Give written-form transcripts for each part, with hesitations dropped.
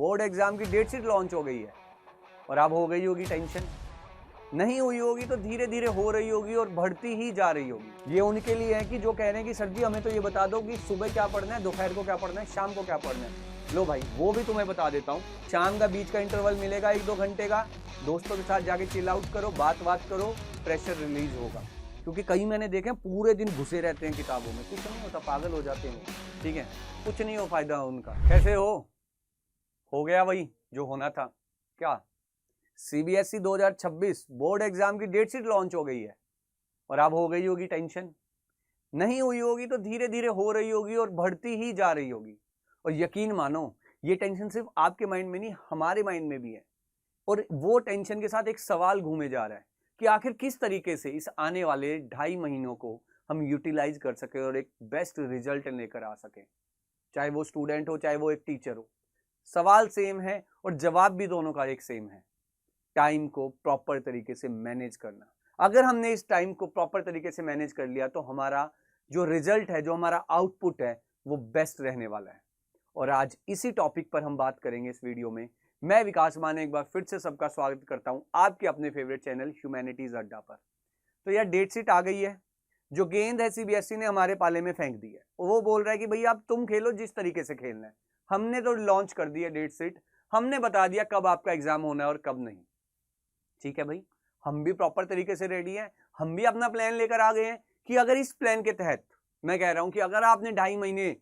Board exam की date sheet launch हो गई है और अब हो गई होगी टेंशन। नहीं हुई होगी तो धीरे धीरे हो रही होगी और बढ़ती ही जा रही होगी। ये उनके लिए है कि जो कह रहे हैं कि सर जी हमें तो ये बता दो कि सुबह क्या पढ़ना है, दोपहर को क्या पढ़ना है, शाम को क्या पढ़ना है। लो भाई वो भी तुम्हें बता देता हूँ। शाम का बीच का इंटरवल मिलेगा 1-2 घंटे का, दोस्तों के साथ जाके चिल आउट करो, बात करो, प्रेशर रिलीज होगा। क्योंकि कई मैंने देखे पूरे दिन घुसे रहते हैं किताबों में, कुछ नहीं होता, पागल हो जाते हैं, ठीक है, कुछ नहीं हो फायदा उनका। कैसे हो गया वही जो होना था। क्या सीबीएसई 2026 बोर्ड एग्जाम की डेट शीट लॉन्च हो गई है और अब हो गई होगी टेंशन। नहीं हुई होगी तो धीरे धीरे हो रही होगी और बढ़ती ही जा रही होगी। और यकीन मानो ये टेंशन सिर्फ आपके माइंड में नहीं, हमारे माइंड में भी है। और वो टेंशन के साथ एक सवाल घूमे जा रहा है कि आखिर किस तरीके से इस आने वाले 2.5 महीनों को हम यूटिलाइज कर सके और एक बेस्ट रिजल्ट लेकर आ सके। चाहे वो स्टूडेंट हो, चाहे वो एक टीचर हो, सवाल सेम है और जवाब भी दोनों का एक सेम है। टाइम को प्रॉपर तरीके से मैनेज करना। अगर हमने इस टाइम को प्रॉपर तरीके से मैनेज कर लिया तो हमारा जो रिजल्ट है, जो हमारा आउटपुट है, वो बेस्ट रहने वाला है। और आज इसी टॉपिक पर हम बात करेंगे इस वीडियो में। मैं विकास माने एक बार फिर से सबका स्वागत करता हूं आपके अपने फेवरेट चैनल ह्यूमैनिटीज अड्डा पर। तो यार डेट शीट आ गई है, जो गेंद है सीबीएसई ने हमारे पाले में फेंक दी है। वो बोल रहा है कि भैया अब तुम खेलो जिस तरीके से खेलना है। हमने तो लॉन्च कर दी है डेट शीट, हमने बता दिया कब आपका एग्जाम होना है और कब नहीं। ठीक है भाई, हम भी प्रॉपर तरीके से रेडी हैं, हम भी अपना प्लान लेकर आ गए हैं कि अगर इस प्लान के तहत, मैं कह रहा हूं कि अगर आपने 2.5 महीने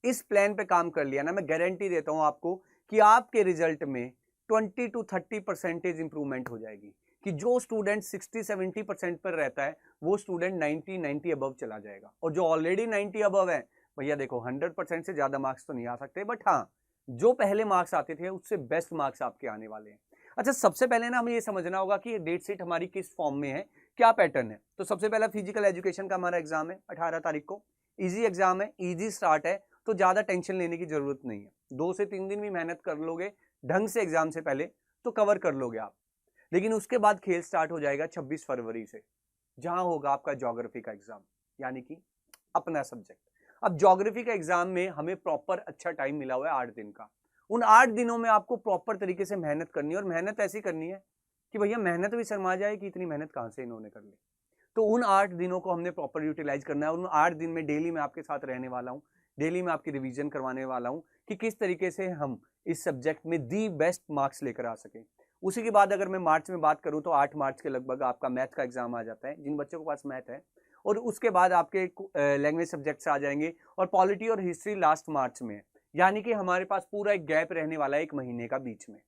इस प्लान पे काम कर लिया ना, मैं गारंटी देता हूं आपको कि आपके रिजल्ट में 20 to 30% इंप्रूवमेंट हो जाएगी। कि जो स्टूडेंट 60-70% पर रहता है वो स्टूडेंट 90 अबव चला जाएगा। और जो ऑलरेडी 90 अबव है, भैया देखो 100% से ज्यादा मार्क्स तो नहीं आ सकते, बट हाँ जो पहले मार्क्स आते थे उससे बेस्ट मार्क्स आपके आने वाले हैं। अच्छा, सबसे पहले ना हमें ये समझना होगा कि डेट शीट हमारी किस फॉर्म में है, क्या पैटर्न है। तो सबसे पहला फिजिकल एजुकेशन का हमारा एग्जाम है 18 तारीख को। इजी एग्जाम है, इजी स्टार्ट है, तो ज्यादा टेंशन लेने की जरूरत नहीं है। 2 से 3 दिन भी मेहनत कर लोगे ढंग से एग्जाम से पहले तो कवर कर लोगे आप। लेकिन उसके बाद खेल स्टार्ट हो जाएगा 26 फरवरी से, जहां होगा आपका ज्योग्राफी का एग्जाम, यानी कि अपना सब्जेक्ट। अब ज्योग्राफी का एग्जाम में हमें प्रॉपर अच्छा टाइम मिला हुआ है 8 दिन का। उन 8 दिनों में आपको प्रॉपर तरीके से मेहनत करनी है और मेहनत ऐसी करनी है कि भैया मेहनत भी शर्मा जाए कि इतनी मेहनत कहां से इन्होंने कर ली। तो उन 8 दिनों को हमने प्रॉपर यूटिलाइज करना है। उन 8 दिन में डेली मैं आपके साथ रहने वाला हूं, डेली मैं आपकी रिवीजन करवाने वाला हूं कि किस तरीके से हम इस सब्जेक्ट में दी बेस्ट मार्क्स लेकर आ सके। उसी के बाद अगर मैं मार्च में बात करूं तो 8 मार्च के लगभग आपका मैथ का एग्जाम आ जाता है, जिन बच्चों के पास मैथ है। और उसके बाद आपके लैंग्वेज सब्जेक्ट्स आ जाएंगे और पॉलिटी और हिस्ट्री लास्ट मार्च में है। यानी कि हमारे पास पूरा एक गैप रहने वाला है 1 महीने का बीच में।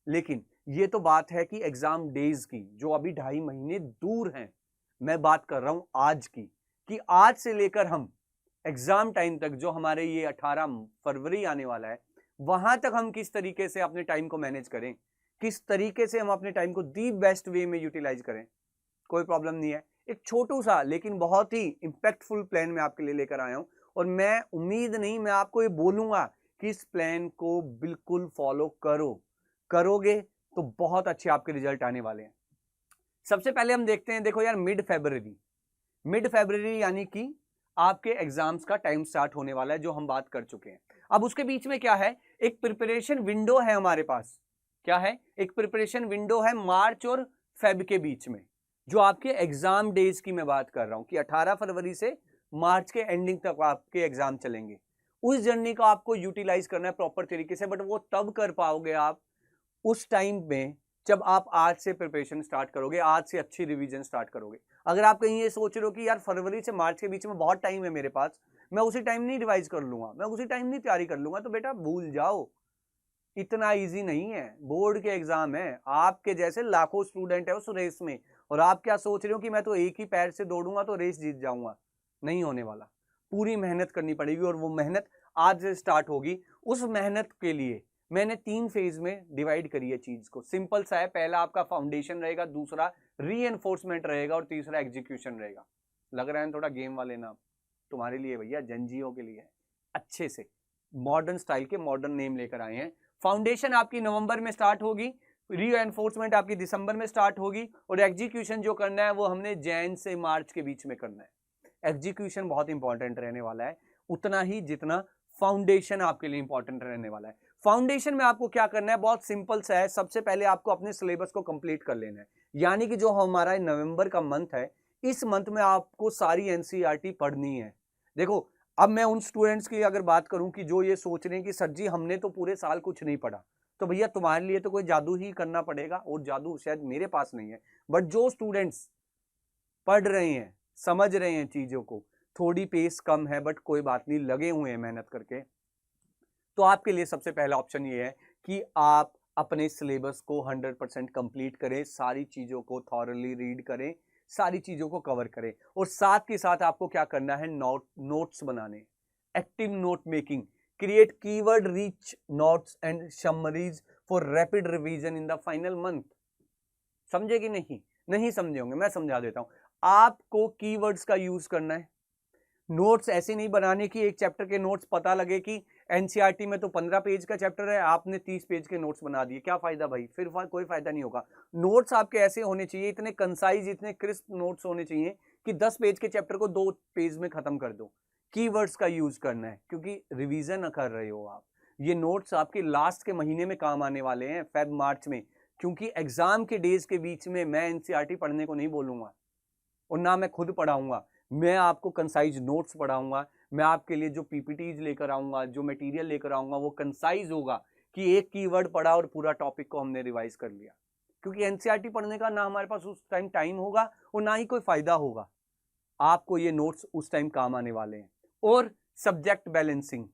लेकिन ये तो बात है कि एग्जाम डेज की, जो अभी 2.5 महीने दूर हैं। मैं बात कर रहा हूं आज की, कि आज से लेकर हम एग्जाम टाइम तक, जो हमारे ये 18 फरवरी आने वाला है, वहां तक हम किस तरीके से अपने टाइम को मैनेज करें, किस तरीके से हम अपने टाइम को दी बेस्ट वे में यूटिलाइज करें। कोई प्रॉब्लम नहीं है। एक छोटू सा लेकिन बहुत ही इंपैक्टफुल प्लान मैं आपके लिए लेकर आया हूं। और मैं उम्मीद नहीं, मैं आपको ये बोलूंगा कि इस प्लान को बिल्कुल फॉलो करोगे तो बहुत अच्छे आपके रिजल्ट आने वाले हैं। सबसे पहले हम देखते हैं, देखो यार, मिड फरवरी यानी कि आपके एग्जाम्स का टाइम स्टार्ट होने वाला है, जो हम बात कर चुके हैं। अब उसके बीच में क्या है, एक प्रिपरेशन विंडो है हमारे पास। क्या है? एक प्रिपरेशन विंडो है मार्च और फेब के बीच में, जो आपके एग्जाम डेज की मैं बात कर रहा हूं कि 18 फरवरी से मार्च के एंडिंग तक आपके एग्जाम चलेंगे। उस जर्नी को आपको यूटिलाइज करना है प्रॉपर तरीके से, बट वो तब कर पाओगे आप उस टाइम में जब आप आज से प्रिपरेशन स्टार्ट करोगे, आज से अच्छी रिवीजन स्टार्ट करोगे। अगर आप कहीं ये सोच रहे हो कि यार फरवरी से मार्च के बीच में बहुत टाइम है मेरे पास, मैं उसी टाइम नहीं रिवाइज कर लूंगा, मैं उसी टाइम नहीं तैयारी कर लूंगा, तो बेटा भूल जाओ, इतना इजी नहीं है। बोर्ड के एग्जाम है, आपके जैसे लाखों स्टूडेंट है उस रेस में, और आप क्या सोच रहे हो कि मैं तो एक ही पैर से दौड़ूंगा तो रेस जीत जाऊंगा। नहीं होने वाला। पूरी मेहनत करनी पड़ेगी और वो मेहनत आज से स्टार्ट होगी। उस मेहनत के लिए मैंने 3 फेज में डिवाइड करी है चीज को। सिंपल सा है, पहला आपका फाउंडेशन रहेगा, दूसरा रीएनफोर्समेंट रहेगा और तीसरा एग्जीक्यूशन रहेगा। लग रहा है थोड़ा गेम वाले नाम तुम्हारे लिए भैया, जंजियों के लिए। अच्छे से मॉडर्न स्टाइल के मॉडर्न नेम लेकर आए हैं। फाउंडेशन आपकी नवंबर में स्टार्ट होगी, रीएनफोर्समेंट आपकी दिसंबर में स्टार्ट होगी, और एग्जीक्यूशन जो करना है वो हमने जैन से मार्च के बीच में करना है। एग्जीक्यूशन बहुत इंपॉर्टेंट रहने वाला है, उतना ही जितना फाउंडेशन आपके लिए इंपॉर्टेंट रहने वाला है। फाउंडेशन में आपको क्या करना है, बहुत सिंपल सा है। सबसे पहले आपको अपने सिलेबस को कंप्लीट कर लेना है, यानी कि जो हमारा नवंबर का मंथ है, इस मंथ में आपको सारी एनसीईआरटी पढ़नी है। देखो, अब मैं उन स्टूडेंट्स की अगर बात करूं कि जो ये सोच रहे हैं कि सर जी हमने तो पूरे साल कुछ नहीं पढ़ा, तो भैया तुम्हारे लिए तो कोई जादू ही करना पड़ेगा, और जादू शायद मेरे पास नहीं है। बट जो स्टूडेंट्स पढ़ रहे हैं, समझ रहे हैं चीजों को, थोड़ी पेस कम है बट कोई बात नहीं, लगे हुए हैं मेहनत करके, तो आपके लिए सबसे पहला ऑप्शन ये है कि आप अपने सिलेबस को 100% कंप्लीट करें, सारी चीजों को थॉरली रीड करें, सारी चीजों को कवर करें। और साथ के साथ आपको क्या करना है, नोट्स बनाने, active note making, create keyword rich notes and summaries for rapid revision in the final month. समझे कि नहीं? नहीं समझे होंगे, मैं समझा देता हूं। आपको कीवर्ड्स का यूज करना है। नोट्स ऐसे नहीं बनाने की एक चैप्टर के नोट्स पता लगे कि एनसीईआरटी में तो 15 पेज का चैप्टर है, आपने 30 पेज के नोट्स बना दिए, क्या फायदा भाई? फिर कोई फायदा नहीं होगा। नोट्स आपके ऐसे होने चाहिए, इतने कंसाइज, इतने क्रिस्प नोट्स होने चाहिए कि 10 पेज के चैप्टर को 2 पेज में खत्म कर दो। कीवर्ड्स का यूज करना है, क्योंकि रिवीजन कर रहे हो आप। ये नोट्स आपके लास्ट के महीने में काम आने वाले हैं, फेब मार्च में, क्योंकि एग्जाम के डेज के बीच में मैं एनसीईआरटी पढ़ने को नहीं बोलूंगा, और ना मैं खुद पढ़ाऊंगा। मैं आपको कंसाइज नोट्स पढ़ाऊंगा, मैं आपके लिए जो पीपीटीज लेकर आऊंगा, जो मटेरियल लेकर आऊंगा, वो कंसाइज होगा कि एक कीवर्ड पढ़ा और पूरा टॉपिक को हमने रिवाइज कर लिया। क्योंकि एनसीईआरटी पढ़ने का ना हमारे पास उस टाइम होगा और ना ही कोई फायदा होगा। आपको ये नोट्स उस टाइम काम आने वाले हैं। और सब्जेक्ट बैलेंसिंग,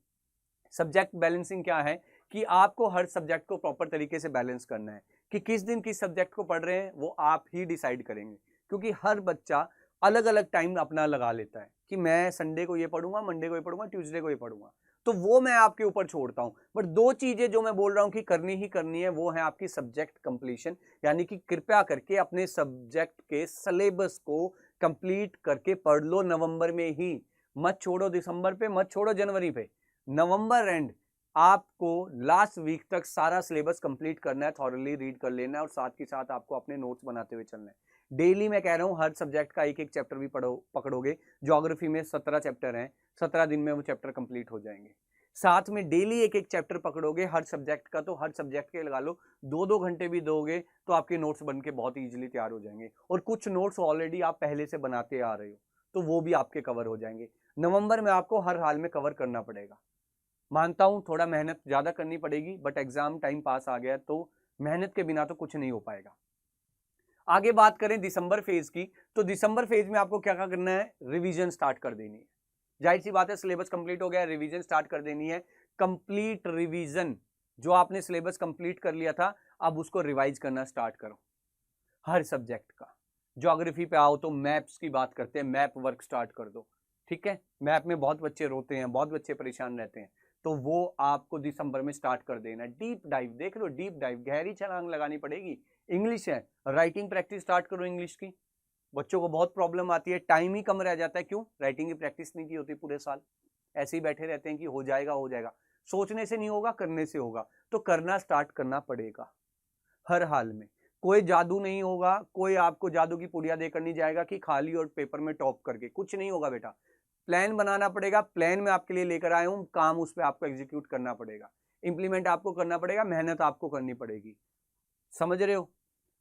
सब्जेक्ट बैलेंसिंग क्या है कि आपको हर सब्जेक्ट को प्रॉपर तरीके से बैलेंस करना है, कि किस दिन किस सब्जेक्ट को पढ़ रहे हैं वो आप ही डिसाइड करेंगे। क्योंकि हर बच्चा अलग अलग टाइम अपना लगा लेता है कि मैं संडे को ये पढ़ूंगा, मंडे को ये पढ़ूंगा, ट्यूसडे को ये पढ़ूंगा, तो वो मैं आपके ऊपर छोड़ता हूं। बट 2 चीजें जो मैं बोल रहा हूं कि करनी ही करनी है, वो है आपकी सब्जेक्ट कंप्लीशन, यानी कि कृपया करके अपने सब्जेक्ट के सिलेबस को कंप्लीट करके पढ़ लो नवंबर में ही। मत छोड़ो दिसंबर पे, मत छोड़ो जनवरी पे। नवंबर एंड आपको लास्ट वीक तक सारा सिलेबस कंप्लीट करना है, थॉरली रीड कर लेना है, और साथ के साथ आपको अपने नोट्स बनाते हुए चलना है। डेली मैं कह रहा हूं हर सब्जेक्ट का एक एक चैप्टर भी पकड़ोगे। ज्योग्राफी में 17 चैप्टर हैं, 17 दिन में वो चैप्टर कंप्लीट हो जाएंगे। साथ में डेली एक एक चैप्टर पकड़ोगे हर सब्जेक्ट का, तो हर सब्जेक्ट के लगा लो 2-2 घंटे भी दोगे तो आपके नोट्स बन के बहुत ईजिली तैयार हो जाएंगे। और कुछ नोट्स ऑलरेडी आप पहले से बनाते आ रहे हो, तो वो भी आपके कवर हो जाएंगे। नवंबर में आपको हर हाल में कवर करना पड़ेगा। मानता हूं थोड़ा मेहनत ज्यादा करनी पड़ेगी, बट एग्जाम टाइम पास आ गया तो मेहनत के बिना तो कुछ नहीं हो पाएगा। आगे बात करें दिसंबर फेज की, तो दिसंबर फेज में आपको क्या क्या करना है, रिवीजन स्टार्ट कर देनी है। जाहिर सी बात है, सिलेबस कंप्लीट हो गया है, रिवीजन स्टार्ट कर देनी है। कंप्लीट रिवीजन, जो आपने सिलेबस कंप्लीट कर लिया था, अब उसको रिवाइज करना स्टार्ट करो हर सब्जेक्ट का। ज्योग्राफी पे आओ तो मैप्स की बात करते हैं, मैप वर्क स्टार्ट कर दो। ठीक है, मैप में बहुत बच्चे रोते हैं, बहुत बच्चे परेशान रहते हैं, तो वो आपको दिसंबर में स्टार्ट कर देना। डीप डाइव देख लो, डीप डाइव, गहरी छलांग लगानी पड़ेगी। इंग्लिश है, राइटिंग प्रैक्टिस स्टार्ट करो इंग्लिश की। बच्चों को बहुत प्रॉब्लम आती है, टाइम ही कम रह जाता है। क्यों? राइटिंग की प्रैक्टिस नहीं की होती पूरे साल, ऐसे ही बैठे रहते हैं कि हो जाएगा हो जाएगा। सोचने से नहीं होगा, करने से होगा, तो करना स्टार्ट करना पड़ेगा हर हाल में। कोई जादू नहीं होगा, कोई आपको जादू की पुड़िया देकर नहीं जाएगा कि खाली और पेपर में टॉप करके, कुछ नहीं होगा बेटा। प्लान बनाना पड़ेगा, प्लान में आपके लिए लेकर आया हूं, काम उस पर आपको एग्जीक्यूट करना पड़ेगा, इंप्लीमेंट आपको करना पड़ेगा, मेहनत आपको करनी पड़ेगी। समझ रहे हो?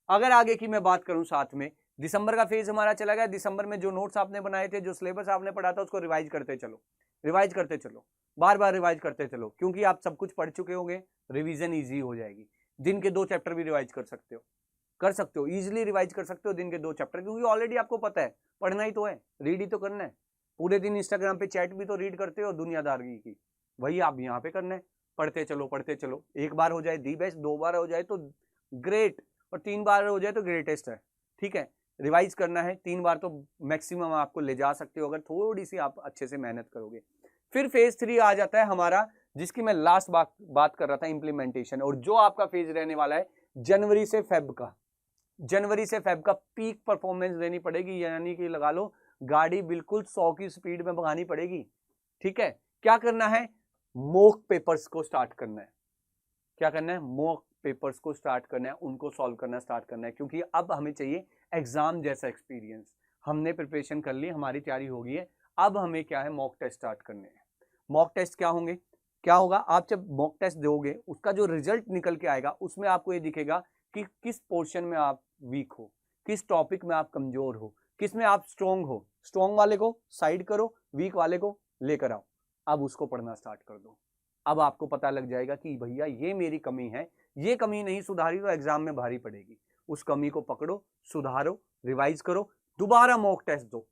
अगर आगे की मैं बात करूं, साथ में दिसंबर का फेज हमारा चला गया। दिसंबर में जो नोट्स आपने बनाए थे, जो सिलेबस आपने पढ़ा था, उसको रिवाइज करते चलो, रिवाइज करते चलो, बार बार रिवाइज करते चलो, क्योंकि आप सब कुछ पढ़ चुके होंगे, रिवीजन ईजी हो जाएगी। दिन के 2 चैप्टर भी रिवाइज कर सकते हो, कर सकते हो, इजिली रिवाइज कर सकते हो दिन के 2 चैप्टर, क्योंकि ऑलरेडी आपको पता है, पढ़ना ही तो है, रीड ही तो करना है। पूरे दिन इंस्टाग्राम पे चैट भी तो रीड करते हो दुनियादारी की, वही आप यहाँ पे करना है। पढ़ते चलो पढ़ते चलो, एक बार हो जाए दी बेस्ट, 2 बार हो जाए तो ग्रेट, और 3 बार हो जाए तो ग्रेटेस्ट है। ठीक है, रिवाइज करना है 3 बार तो मैक्सिमम आपको ले जा सकते हो, अगर थोड़ी सी आप अच्छे से मेहनत करोगे। फिर फेज 3 आ जाता है हमारा, जिसकी मैं लास्ट बात कर रहा था, इंप्लीमेंटेशन। और जो आपका फेज रहने वाला है जनवरी से फेब का, जनवरी से फेब का पीक परफॉर्मेंस देनी पड़ेगी, यानी कि लगा लो गाड़ी बिल्कुल 100 की स्पीड में भगानी पड़ेगी। ठीक है, क्या करना है, मॉक पेपर्स को स्टार्ट करना है। क्या करना है, मॉक पेपर्स को स्टार्ट करना है, उनको सॉल्व करना स्टार्ट करना है, क्योंकि अब हमें चाहिए एग्जाम जैसा एक्सपीरियंस। हमने प्रिपरेशन कर ली, हमारी तैयारी हो गई है, अब हमें क्या है, मॉक टेस्ट स्टार्ट करने हैं। मॉक टेस्ट क्या होंगे, क्या होगा, आप जब मॉक टेस्ट दोगे उसका जो रिजल्ट निकल के आएगा उसमें आपको ये दिखेगा कि किस पोर्शन में आप वीक हो, किस टॉपिक में आप कमजोर हो, किस में आप स्ट्रॉन्ग हो। स्ट्रॉन्ग वाले को साइड करो, वीक वाले को लेकर आओ, अब उसको पढ़ना स्टार्ट कर दो। अब आपको पता लग जाएगा कि भैया ये मेरी कमी है, ये कमी नहीं सुधारी तो एग्जाम में भारी पड़ेगी। उस कमी को पकड़ो, सुधारो, रिवाइज करो, दोबारा मॉक टेस्ट दो,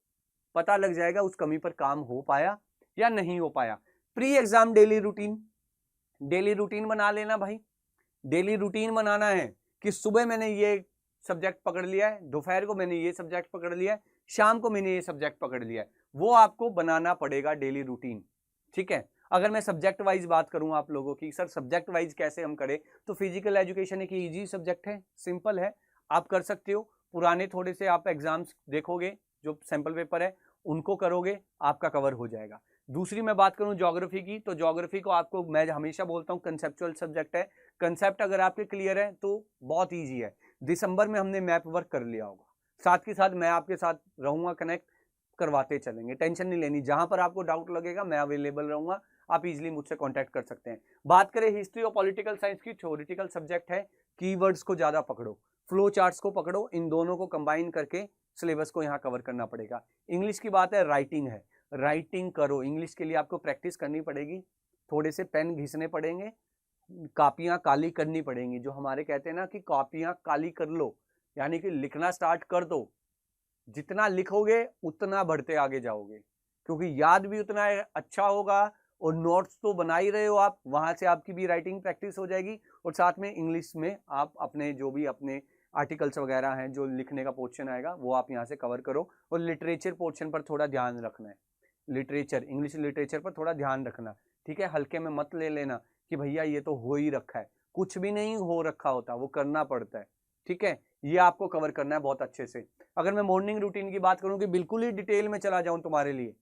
पता लग जाएगा उस कमी पर काम हो पाया या नहीं हो पाया। प्री एग्जाम डेली रूटीन बना लेना भाई। डेली रूटीन बनाना है कि सुबह मैंने ये सब्जेक्ट पकड़ लिया है, दोपहर को मैंने ये सब्जेक्ट पकड़ लिया है, शाम को मैंने ये सब्जेक्ट पकड़ लिया है। वो आपको बनाना पड़ेगा डेली रूटीन, ठीक है। अगर मैं सब्जेक्ट वाइज बात करूं आप लोगों की, सर सब्जेक्ट वाइज कैसे हम करें, तो फिजिकल एजुकेशन एक इजी सब्जेक्ट है, सिंपल है, आप कर सकते हो। पुराने थोड़े से आप एग्जाम्स देखोगे, जो सैंपल पेपर है उनको करोगे, आपका कवर हो जाएगा। दूसरी मैं बात करूं ज्योग्राफी की, तो ज्योग्राफी को आपको मैं हमेशा बोलता हूं कंसेप्चुअल सब्जेक्ट है। कंसेप्ट अगर आपके क्लियर है तो बहुत ईजी है। दिसंबर में हमने मैप वर्क कर लिया होगा, साथ के साथ मैं आपके साथ रहूंगा, कनेक्ट करवाते चलेंगे, टेंशन नहीं लेनी। जहां पर आपको डाउट लगेगा मैं अवेलेबल रहूंगा, आप इजीली मुझसे कांटेक्ट कर सकते हैं। बात करें हिस्ट्री और पॉलिटिकल साइंस की, थ्योरेटिकल सब्जेक्ट है, कीवर्ड्स को ज्यादा पकड़ो, फ्लो चार्ट्स को पकड़ो, इन दोनों को कंबाइन करके सिलेबस को यहाँ कवर करना पड़ेगा। इंग्लिश की बात है, राइटिंग है, राइटिंग करो। इंग्लिश के लिए आपको प्रैक्टिस करनी पड़ेगी, थोड़े से पेन घिसने पड़ेंगे, कापियां काली करनी पड़ेंगी। जो हमारे कहते हैं ना कि कापियां काली कर लो, यानी कि लिखना स्टार्ट कर दो। जितना लिखोगे उतना बढ़ते आगे जाओगे, क्योंकि याद भी उतना अच्छा होगा और नोट्स तो बना ही रहे हो आप, वहां से आपकी भी राइटिंग प्रैक्टिस हो जाएगी। और साथ में इंग्लिश में आप अपने जो भी अपने आर्टिकल्स वगैरह हैं, जो लिखने का पोर्शन आएगा वो आप यहाँ से कवर करो। और लिटरेचर पोर्शन पर थोड़ा ध्यान रखना है, लिटरेचर, इंग्लिश लिटरेचर पर थोड़ा ध्यान रखना, ठीक है। हल्के में मत ले लेना कि भैया ये तो हो ही रखा है, कुछ भी नहीं हो रखा होता, वो करना पड़ता है, ठीक है। ये आपको कवर करना है बहुत अच्छे से। अगर मैं मॉर्निंग रूटीन की बात करूं कि बिल्कुल ही डिटेल में चला जाऊं तुम्हारे लिए,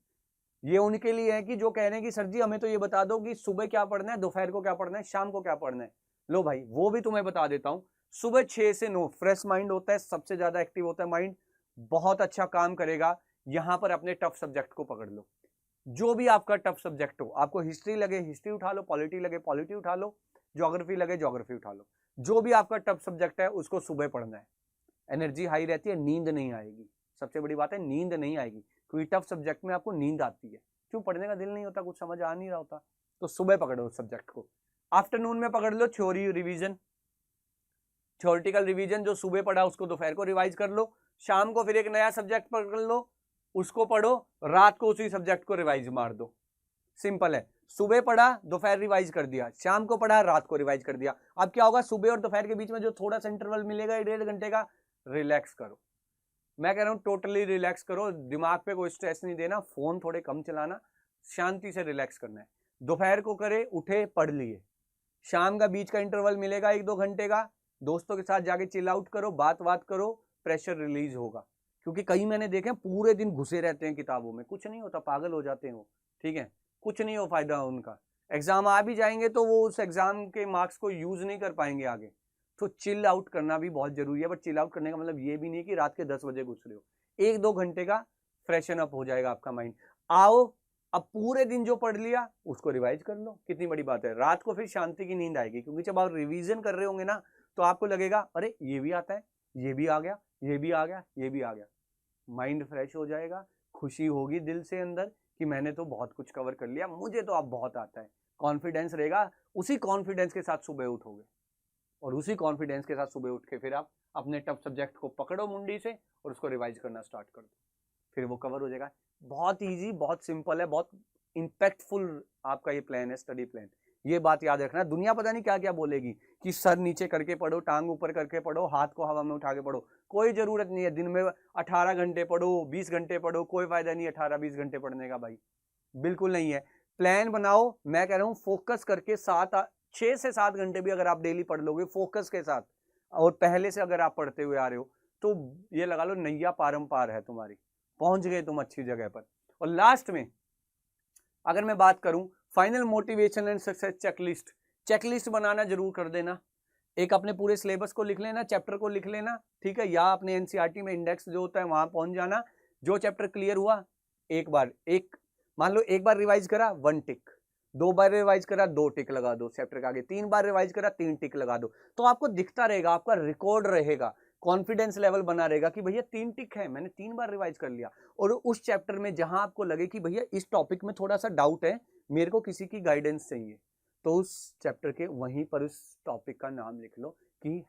ये उनके लिए है कि जो कह रहे हैं कि सर जी हमें तो ये बता दो कि सुबह क्या पढ़ना है, दोपहर को क्या पढ़ना है, शाम को क्या पढ़ना है। लो भाई वो भी तुम्हें बता देता हूं। सुबह 6 से 9 फ्रेश माइंड होता है, सबसे ज्यादा एक्टिव होता है माइंड, बहुत अच्छा काम करेगा। यहां पर अपने टफ सब्जेक्ट को पकड़ लो, जो भी आपका टफ सब्जेक्ट हो, आपको हिस्ट्री लगे हिस्ट्री उठा लो, पॉलिटी लगे पॉलिटी उठा लो, ज्योग्राफी लगे ज्योग्राफी उठा लो, जो भी आपका टफ सब्जेक्ट है उसको सुबह पढ़ना है। एनर्जी हाई रहती है, नींद नहीं आएगी, सबसे बड़ी बात है नींद नहीं आएगी, क्योंकि टफ सब्जेक्ट में आपको नींद आती है, क्यों पढ़ने का दिल नहीं होता, कुछ समझ आ नहीं रहा होता, तो सुबह पकड़ो उस सब्जेक्ट को। आफ्टरनून में पकड़ लो थ्योरी रिवीजन, थ्योरेटिकल रिवीजन, जो सुबह पढ़ा उसको दोपहर को रिवाइज कर लो, शाम को फिर एक नया सब्जेक्ट पकड़ लो, उसको पढ़ो, रात को उसी सब्जेक्ट को रिवाइज मार दो। सिंपल है, सुबह पढ़ा दोपहर रिवाइज कर दिया, शाम को पढ़ा रात को रिवाइज कर दिया। अब क्या होगा, सुबह और दोपहर के बीच में जो थोड़ा सा इंटरवल मिलेगा 1.5 घंटे का, रिलैक्स करो। मैं कह रहा हूँ टोटली रिलैक्स करो, दिमाग पे कोई स्ट्रेस नहीं देना, फोन थोड़े कम चलाना, शांति से रिलैक्स करना है। दोपहर को करे, उठे, पढ़ लिए, शाम का बीच का इंटरवल मिलेगा 1-2 घंटे का, दोस्तों के साथ जाके चिल आउट करो, बात करो, प्रेशर रिलीज होगा। क्योंकि कई मैंने देखे पूरे दिन घुसे रहते हैं किताबों में, कुछ नहीं होता, पागल हो जाते हैं वो, ठीक है, कुछ नहीं हो फायदा उनका। एग्जाम आ भी जाएंगे तो वो उस एग्जाम के मार्क्स को यूज नहीं कर पाएंगे आगे। तो चिल आउट करना भी बहुत जरूरी है, बट चिल आउट करने का मतलब ये भी नहीं कि रात के 10 बजे घुस रहे हो, 1-2 घंटे का फ्रेशन अप हो जाएगा आपका माइंड। आओ, अब पूरे दिन जो पढ़ लिया उसको रिवाइज कर लो, कितनी बड़ी बात है। रात को फिर शांति की नींद आएगी, क्योंकि जब आप रिवीजन कर रहे होंगे ना तो आपको लगेगा अरे ये भी आता है, ये भी आ गया, ये भी आ गया, ये भी आ गया, माइंड फ्रेश हो जाएगा, खुशी होगी दिल से अंदर कि मैंने तो बहुत कुछ कवर कर लिया, मुझे तो अब बहुत आता है, कॉन्फिडेंस रहेगा। उसी कॉन्फिडेंस के साथ सुबह उठोगे और उसी कॉन्फिडेंस के साथ सुबह उठ के फिर आप अपने टफ सब्जेक्ट को पकड़ो मुंडी से और उसको रिवाइज करना स्टार्ट कर दो, फिर वो कवर हो जाएगा। बहुत इजी, बहुत सिंपल है, बहुत इंपैक्टफुल आपका ये प्लान है, स्टडी प्लान। ये बात याद रखना, दुनिया पता नहीं क्या क्या बोलेगी कि सर नीचे करके पढ़ो, टांग ऊपर करके पढ़ो, हाथ को हवा में उठा के पढ़ो, कोई जरूरत नहीं है। दिन में 18 घंटे पढ़ो, 20 घंटे पढ़ो, कोई फायदा नहीं 18-20 घंटे पढ़ने का भाई, बिल्कुल नहीं है। प्लान बनाओ, मैं कह रहा हूँ फोकस करके 6 से 7 घंटे भी अगर आप डेली पढ़ लोगे फोकस के साथ, और पहले से अगर आप पढ़ते हुए आ रहे हो, तो ये लगा लो नैया पारंपार है तुम्हारी, पहुंच गए तुम अच्छी जगह पर। और लास्ट में अगर मैं बात करूं, final motivation and success checklist, checklist बनाना जरूर कर देना। एक अपने पूरे सिलेबस को लिख लेना, चैप्टर को लिख लेना, ठीक है, या अपने एनसीईआरटी में इंडेक्स जो होता है वहां पहुंच जाना। जो चैप्टर क्लियर हुआ एक बार, मान लो एक बार रिवाइज करा 1 टिक, 2 बार रिवाइज करा 2 टिक लगा दो चैप्टर के आगे, 3 बार रिवाइज करा 3 टिक लगा दो। तो आपको दिखता रहेगा, आपका रिकॉर्ड रहेगा, कॉन्फिडेंस लेवल बना रहेगा कि भैया 3 टिक है, मैंने 3 बार रिवाइज कर लिया। और उस चैप्टर में जहां आपको लगे कि भैया इस टॉपिक में थोड़ा सा डाउट है, मेरे को किसी की गाइडेंस चाहिए, तो उस चैप्टर के वहीं पर उस टॉपिक का नाम लिख लो कि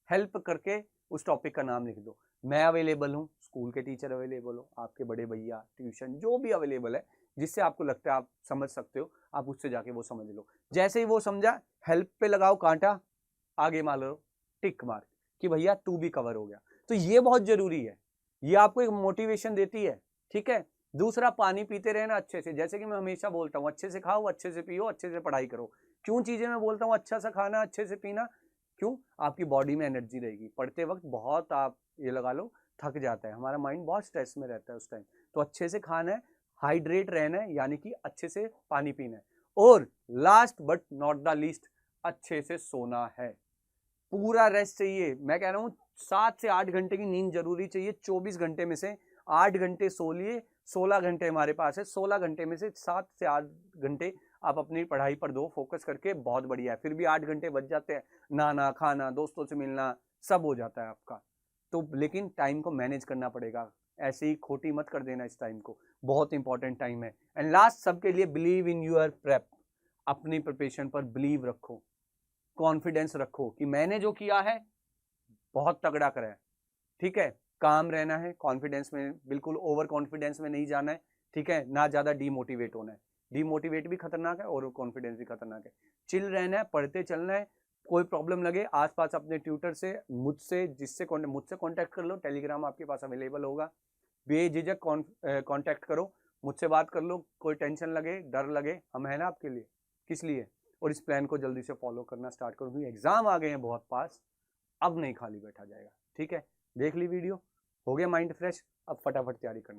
हेल्प करके उस टॉपिक का नाम लिख दो। मैं अवेलेबल हूँ, स्कूल के टीचर अवेलेबल हो, आपके बड़े भैया, ट्यूशन जो भी अवेलेबल है, जिससे आपको लगता है आप समझ सकते हो, आप उससे जाके वो समझ लो। जैसे ही वो समझा, हेल्प पे लगाओ कांटा, आगे मान लो टिक मार्क कि भैया तू भी कवर हो गया। तो ये बहुत जरूरी है, ये आपको एक मोटिवेशन देती है, ठीक है। दूसरा, पानी पीते रहना अच्छे से, जैसे कि मैं हमेशा बोलता हूँ, अच्छे से खाओ, अच्छे से पियो, अच्छे से पढ़ाई करो। क्यों चीजें मैं बोलता हूँ अच्छा सा खाना, अच्छे से पीना, क्यों? आपकी बॉडी में एनर्जी रहेगी। पढ़ते वक्त बहुत आप ये लगा लो थक जाता है, हमारा माइंड बहुत स्ट्रेस में रहता है उस टाइम, तो अच्छे से खाना है, हाइड्रेट रहना है, यानी कि अच्छे से पानी पीना है। और last but not the least, अच्छे से सोना है, पूरा रेस्ट चाहिए। मैं कह रहा हूँ 7 से 8 घंटे की नींद जरूरी चाहिए। 24 घंटे में से 8 घंटे सो लिए, 16 घंटे हमारे पास है, 16 घंटे में से 7 से 8 घंटे आप अपनी पढ़ाई पर दो फोकस करके, बहुत बढ़िया है। फिर भी 8 घंटे बच जाते हैं, नहाना, खाना, दोस्तों से मिलना, सब हो जाता है आपका। तो लेकिन टाइम को मैनेज करना पड़ेगा, ऐसे ही खोटी मत कर देना इस टाइम को, बहुत इंपॉर्टेंट टाइम है। एंड लास्ट सबके लिए, बिलीव इन यूर प्रेप, अपनी प्रिपरेशन पर बिलीव रखो, कॉन्फिडेंस रखो कि मैंने जो किया है बहुत तगड़ा करा है, ठीक है। काम रहना है, कॉन्फिडेंस में, बिल्कुल ओवर कॉन्फिडेंस में नहीं जाना है, ठीक है, ना ज्यादा डीमोटिवेट होना है। डीमोटिवेट भी खतरनाक है और कॉन्फिडेंस भी खतरनाक है। चिल रहना है, पढ़ते चलना है। कोई प्रॉब्लम लगे आसपास अपने ट्यूटर से, मुझसे, मुझसे कांटेक्ट कर लो, टेलीग्राम आपके पास अवेलेबल होगा, बेझिझक कांटेक्ट करो, मुझसे बात कर लो। कोई टेंशन लगे, डर लगे, हम है ना आपके लिए, किस लिए। और इस प्लान को जल्दी से फॉलो करना स्टार्ट करो, क्योंकि एग्जाम आ गए हैं बहुत पास, अब नहीं खाली बैठा जाएगा, ठीक है। देख ली वीडियो, हो गया माइंड फ्रेश, अब फटाफट तैयारी करना।